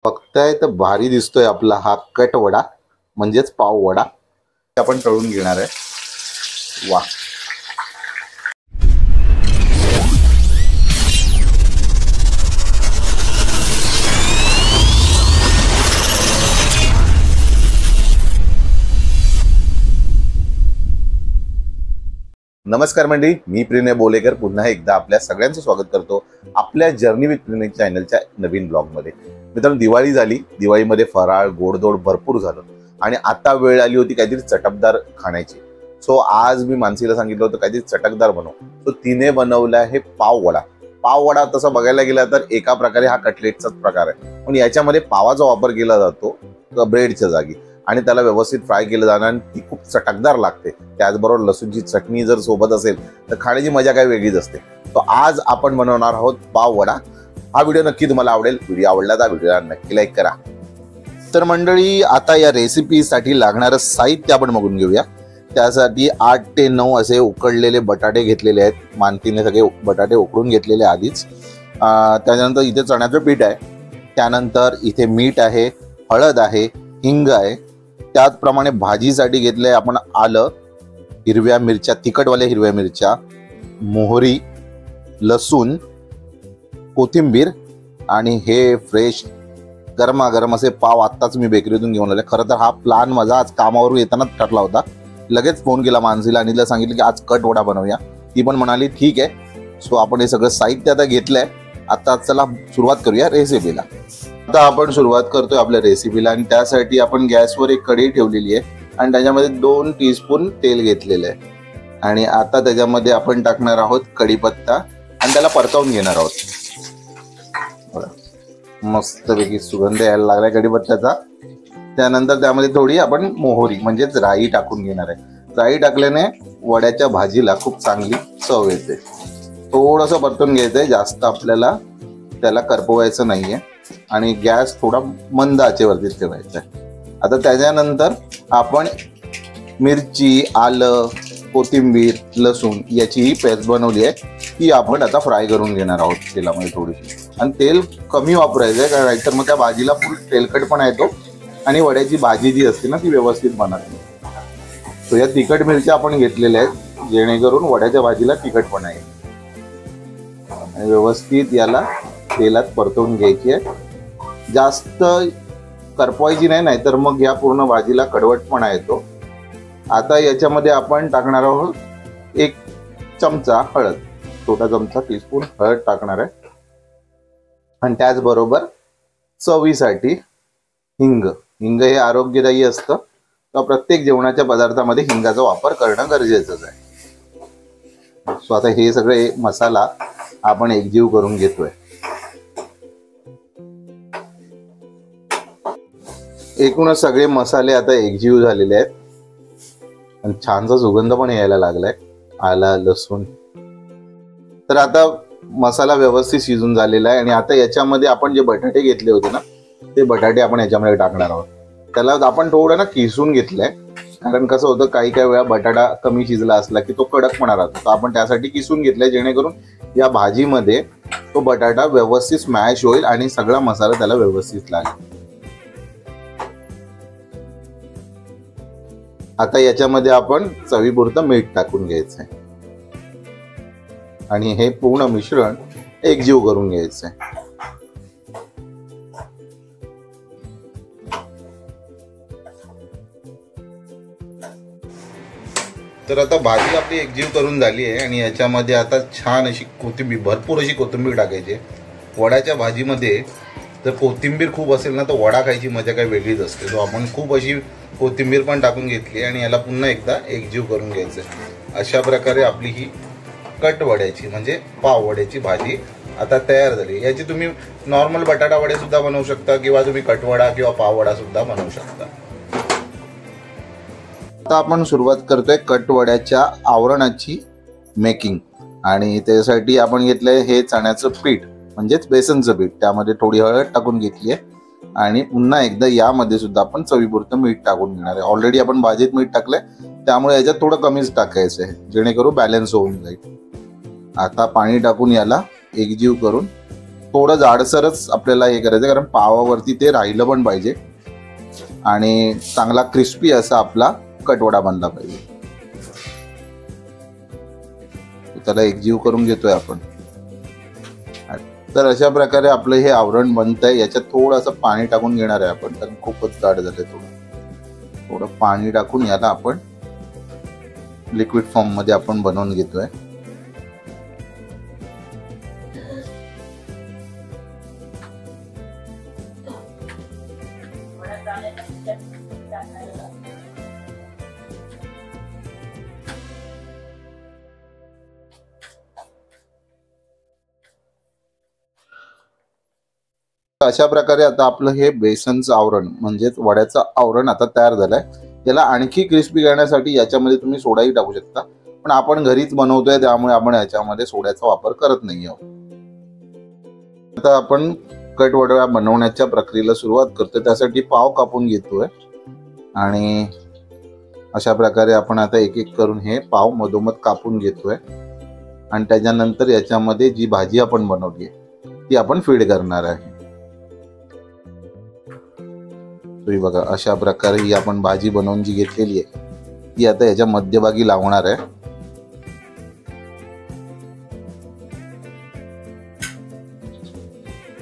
बघताय तर भारी दिसतोय आपला हा कट वडा म्हणजेच पाव वडा. आपण तळून घेणार आहे. वा, नमस्कार मंडळी, मी प्रणय बोलेकर पुन्हा एकदा आपल्या सगळ्यांचं स्वागत करतो आपल्या जर्नी विथ प्रणय चॅनलच्या नवीन ब्लॉगमध्ये. मित्रांनो, दिवाळी झाली. दिवाळीमध्ये फराळ गोडधोड भरपूर झालं आणि आता वेळ आली होती काहीतरी चटकदार खाण्याची. सो आज मी मानसीला सांगितलं होतं काहीतरी चटकदार बनव. सो तिने बनवला आहे पाव वडा. पाव वडा तसं बघायला गेला तर एका प्रकारे हा कटलेटचाच प्रकार आहे, पण याच्यामध्ये पावाचा वापर केला जातो ब्रेडच्या जागी आणि त्याला व्यवस्थित फ्राय केलं जाणार आणि ती खूप चटकदार लागते. त्याचबरोबर लसूणची चटणी जर सोबत असेल तर खाण्याची मजा काही वेगळीच असते. तो आज आपण बनवणार आहोत पाव वडा. हा व्हिडिओ नक्की तुम्हाला आवडेल. व्हिडिओ आवडला तर व्हिडिओला नक्की लाईक करा. तर मंडळी, आता या रेसिपीसाठी लागणारं साहित्य आपण बघून घेऊया. त्यासाठी 8 ते 9 असे उकडलेले बटाटे घेतलेले आहेत. मानतीने सगळे बटाटे उकडून घेतलेले आधीच. त्यानंतर इथे चण्याचं पीठ आहे. त्यानंतर इथे मीठ आहे, हळद आहे, हिंग आहे. त्याचप्रमाणे भाजीसाठी घेतलंय आपण आलं, हिरव्या मिरच्या, तिखटवाल्या हिरव्या मिरच्या, मोहरी, लसूण, कोथिंबीर आणि हे फ्रेश गरमागरम असे पाव आत्ताच मी बेकरीतून घेऊन आले. खरं तर हा प्लॅन माझा आज कामावरून येतानाच ठरला होता. लगेच फोन केला मानसीला आणि तिला सांगितलं की आज कट वडा बनवूया. ती पण म्हणाली ठीक आहे. सो आपण हे सगळं साहित्य आता घेतलंय. आता चला सुरुवात करूया रेसिपीला. आता आपण सुरुवात करतोय आपल्या रेसिपीला आणि त्यासाठी आपण गॅसवर एक कढई ठेवलेली आहे आणि त्याच्यामध्ये 2 टीस्पून तेल घेतलेलं आहे आणि आता त्याच्यामध्ये आपण टाकणार आहोत कढीपत्ता आणि त्याला परतवून घेणार आहोत. मस्तपैकी सुगंध यायला लागलाय कढीपत्त्याचा. त्यानंतर त्यामध्ये थोडी आपण मोहरी म्हणजेच राई टाकून घेणार आहे. राई टाकल्याने वड्याच्या भाजीला खूप चांगली चव येते. थोडंसं परतून घ्यायचंय, जास्त आपल्याला त्याला करपवायचं नाहीये आणि गॅस थोडा मंद आचेवरती ठेवायचा आहे. आता त्याच्यानंतर आपण मिरची, आलं, कोथिंबीर, लसूण याचीही पेस्ट बनवली आहे. ती आपण आता फ्राय करून घेणार आहोत तेलामध्ये थोडीशी. आणि तेल कमी वापरायचं आहे, कारण नाहीतर मग त्या भाजीला फुल तेलकटपणा येतो आणि वड्याची भाजी जी असते ना ती व्यवस्थित बनत नाही. तर या तिखट मिरच्या आपण घेतलेल्या आहेत जेणेकरून वड्याच्या भाजीला तिखटपणा येईल. आणि व्यवस्थित याला तेलात परतवून घ्यायची आहे. जास्त करपवायची नाही, नाहीतर मग या पूर्ण भाजीला कडवटपणा येतो. आता याच्यामध्ये आपण टाकणार आहोत 1 चमचा हळद, छोटा चमचा टीस्पून हळद टाकणार आहे. आणि त्याचबरोबर चवीसाठी हिंग. हिंग हे आरोग्यदायी असतं, तर प्रत्येक जेवणाच्या पदार्थामध्ये हिंगाचा वापर करणं गरजेचंच आहे. सो आता हे सगळे मसाला आपण एकजीव करून घेतोय. एकूणच सगळे मसाले आता एकजीव झालेले आहेत आणि छानसा सुगंध पण यायला लागलाय आला, लसूण. तर आता मसाला व्यवस्थित शिजून झालेला आहे आणि आता याच्यामध्ये आपण जे बटाटे घेतले होते ना ते बटाटे आपण याच्यामध्ये टाकणार आहोत. त्याला आपण थोडं ना किसून घेतलंय, कारण कसं होतं काही वेळा बटाटा कमी शिजला असला की तो कडकपणा राहतो. तर आपण त्यासाठी किसून घेतलंय जेणेकरून या भाजीमध्ये तो बटाटा व्यवस्थित स्मॅश होईल आणि सगळा मसाला त्याला व्यवस्थित लागेल. आता याच्यामध्ये आपण चवीपुरतं मीठ टाकून घ्यायचंय आणि हे पूर्ण मिश्रण एकजीव करून घ्यायचंय. तर आता भाजी आपली एकजीव करून झाली आहे आणि याच्यामध्ये आता छान अशी कोथिंबीर, भरपूर अशी कोथिंबीर टाकायची. वड्याच्या भाजीमध्ये जर कोथिंबीर खूप असेल ना तर वडा खायची मजा काही वेगळीच असते. सो आपण खूप अशी कोथिंबीर पण टाकून घेतली आणि याला पुन्हा एकदा एकजीव करून घ्यायचं. अशा प्रकारे आपली ही कट वड्याची म्हणजे पाव वड्याची भाजी आता तयार झाली. याची तुम्ही नॉर्मल बटाटा वडे सुद्धा बनवू शकता किंवा तुम्ही कटवडा किंवा पाव वडा सुद्धा बनवू शकता. आता आपण सुरुवात करतोय कट वड्याच्या आवरणाची मेकिंग आणि त्यासाठी आपण घेतलंय हे चण्याचं पीठ म्हणजेच बेसनचं पीठ. त्यामध्ये थोडी हळद टाकून घेतली आहे आणि पुन्हा एकदा यामध्ये सुद्धा आपण चवीपुरतं मीठ टाकून घेणार आहे. ऑलरेडी आपण भाजीत मीठ टाकलंय त्यामुळे याच्यात थोडं कमीच टाकायचं आहे जेणेकरून बॅलन्स होऊन जाईल. आता पाणी टाकून याला एकजीव करून थोडं जाडसरच आपल्याला हे करायचं, कारण पावावरती ते राहिलं पण पाहिजे आणि चांगला क्रिस्पी असा आपला कटवडा बनला पाहिजे. त्याला एकजीव करून घेतोय आपण. तर अशा प्रकारे आपलं हे आवरण बनतंय. याच्यात थोडंसं पाणी टाकून घेणार आहे आपण, कारण खूपच जाड झालंय. थोडं पाणी टाकून याला आपण लिक्विड फॉर्म मध्ये आपण बनवून घेतोय. अशा प्रकारे आता आपलं हे बेसनचं आवरण म्हणजेच वड्याचं आवरण आता तयार झालंय. याला आणखी क्रिस्पी करण्यासाठी याच्यामध्ये तुम्ही सोडाही टाकू शकता, पण आपण घरीच बनवतोय त्यामुळे आपण याच्यामध्ये सोड्याचा वापर करत नाही आहोत. आता आपण कटवडा बनवण्याच्या प्रक्रियेला सुरुवात करतोय. त्यासाठी पाव कापून घेतोय आणि अशा प्रकारे आपण आता एक एक करून हे पाव मधोमध कापून घेतोय आणि त्याच्यानंतर याच्यामध्ये जी भाजी आपण बनवली आहे ती आपण फीड करणार आहे. तुम्ही बघा अशा प्रकारे ही आपण भाजी बनवून जी घेतलेली आहे ती आता याच्या मध्यभागी लावणार आहे.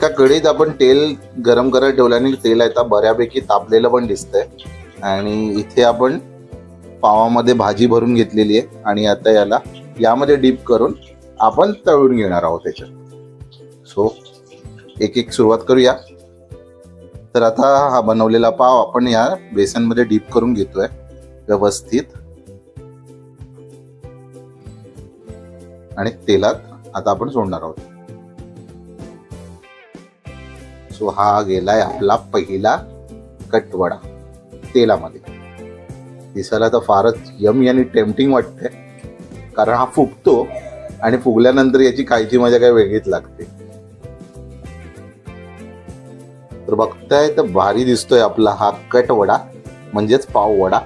त्या कढईत आपण तेल गरम करायला ठेवल्याने तेल आता बऱ्यापैकी तापलेलं पण दिसतंय आणि इथे आपण पावामध्ये भाजी भरून घेतलेली आहे आणि आता याला यामध्ये डीप करून आपण तळून घेणार आहोत त्याच्यात. सो एक एक सुरुवात करूया. तर आता हा बनवलेला पाव आपण या बेसन मध्ये डीप करून घेतोय व्यवस्थित आणि तेलात आता आपण सोडणार आहोत. सो हा गेलाय आपला पहिला कटवडा तेलामध्ये. दिसायला तर फारच यमी आणि टेम्पटिंग वाटतंय, कारण हा फुगतो आणि फुगल्यानंतर याची खायची मजा काय वेगळीच लागते. तर बघताय तर भारी दिसतोय आपला हा कटवडा म्हणजेच पाव वडा.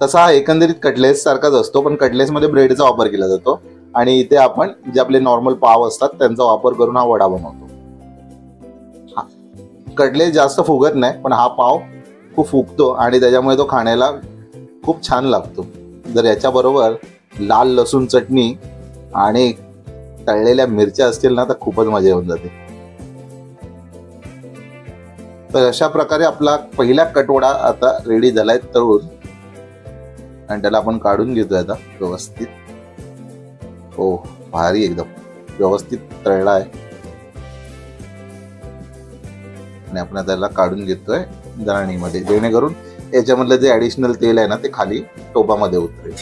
तसा हा एकंदरीत कटलेस सारखाच असतो, पण कटलेस मध्ये ब्रेडचा वापर केला जातो आणि इथे आपण जे आपले नॉर्मल पाव असतात त्यांचा वापर करून हा वडा बनवतो. कटलेस जास्त फुगत नाही, पण हा पाव खूप फुगतो आणि त्याच्यामुळे तो खाण्याला खूप छान लागतो. जर याच्या बरोबर लाल लसूण चटणी आणि तळलेल्या मिरच्या असतील ना तर खूपच मजा येऊन जाते. तर अशा प्रकारे आपला पहिला कटवडा आता रेडी झालाय तळून आणि त्याला आपण काढून घेतोय आता व्यवस्थित. हो भारी एकदम व्यवस्थित तळला आहे आणि आपण त्याला काढून घेतोय गाळणीमध्ये, जेणेकरून याच्यामधलं जे ऍडिशनल तेल आहे ना ते खाली टोपामध्ये उतरेल.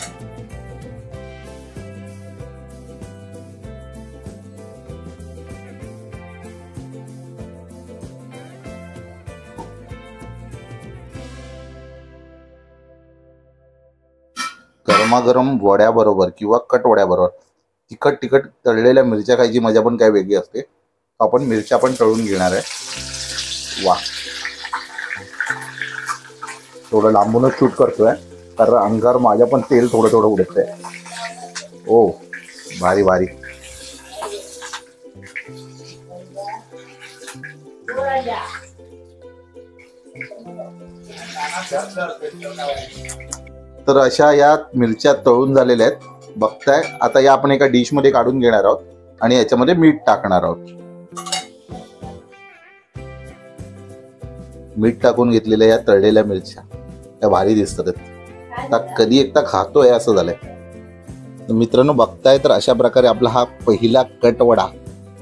गरमागरम वड्याबरोबर किंवा कटवड्याबरोबर तिखट तिखट तळलेल्या मिरच्या खायची मजा पण काय वेगळी असते. आपण मिरच्या पण तळून घेणार आहे. वा, थोडं लांबूनच शूट करतोय कारण अंगावर माझ्या पण तेल थोडं थोडं उडतंय. ओ भारी भारी. तर अशा या मिरच्या तळून झालेल्या आहेत. बघताय आता या आपण एका डिश मध्ये काढून घेणार आहोत आणि याच्यामध्ये मीठ टाकणार आहोत. मीठ टाकून घेतलेल्या या तळलेल्या मिरच्या त्या भारी दिसतात. आता कधी एकदा खातोय असं झालंय. तर मित्रांनो बघताय तर अशा प्रकारे आपला हा पहिला कटवडा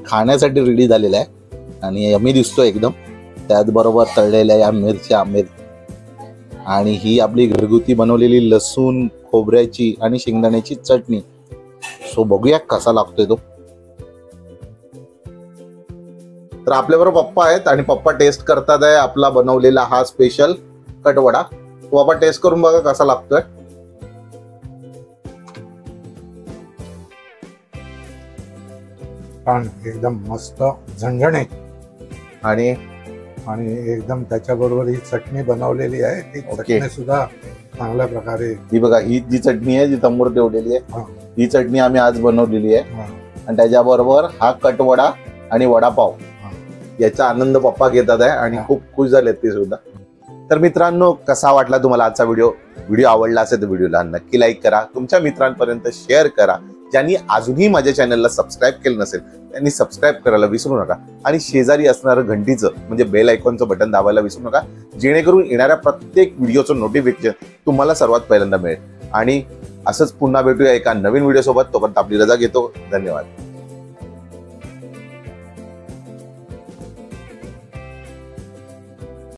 खाण्यासाठी रेडी झालेला आहे आणि यम्मी दिसतोय एकदम. त्याचबरोबर तळलेल्या या मिरच्या आणि ही आपली घरगुती बनवलेली लसूण खोबऱ्याची आणि शेंगदाण्याची चटणी. सो बघूया कसा लागतोय तो. तर आपल्याबरोबर पप्पा आहेत आणि पप्पा टेस्ट करतात आहे आपला बनवलेला हा स्पेशल कटवडा. तो आपण टेस्ट करून बघा कसा लागतोय. छान एकदम मस्त झणझणीत आणि एकदम त्याच्याबरोबर ही चटणी बनवलेली आहे ती चटणी सुद्धा चांगल्या प्रकारे. ही बघा ही जी चटणी आहे जी तंबूर ठेवलेली आहे ही चटणी आम्ही आज बनवलेली आहे आणि त्याच्याबरोबर हा कटवडा आणि वडापाव याचा आनंद पप्पा घेतात आहे आणि खूप खुश झालेत ते सुद्धा. तर मित्रांनो, कसा वाटला तुम्हाला आजचा व्हिडिओ आवडला असेल तर व्हिडिओला नक्की लाईक करा, तुमच्या मित्रांपर्यंत शेअर करा. ज्यांनी अजूनही माझ्या चॅनलला सबस्क्राईब केलं नसेल त्यांनी सबस्क्राईब करायला विसरू नका आणि शेजारी असणारं घंटीचं म्हणजे बेल आयकॉनचं बटन दाबायला विसरू नका, जेणेकरून येणाऱ्या प्रत्येक व्हिडिओचं नोटिफिकेशन तुम्हाला सर्वात पहिल्यांदा मिळेल. आणि असंच पुन्हा भेटूया एका नवीन व्हिडिओ सोबत. तोपर्यंत आपली रजा घेतो. धन्यवाद.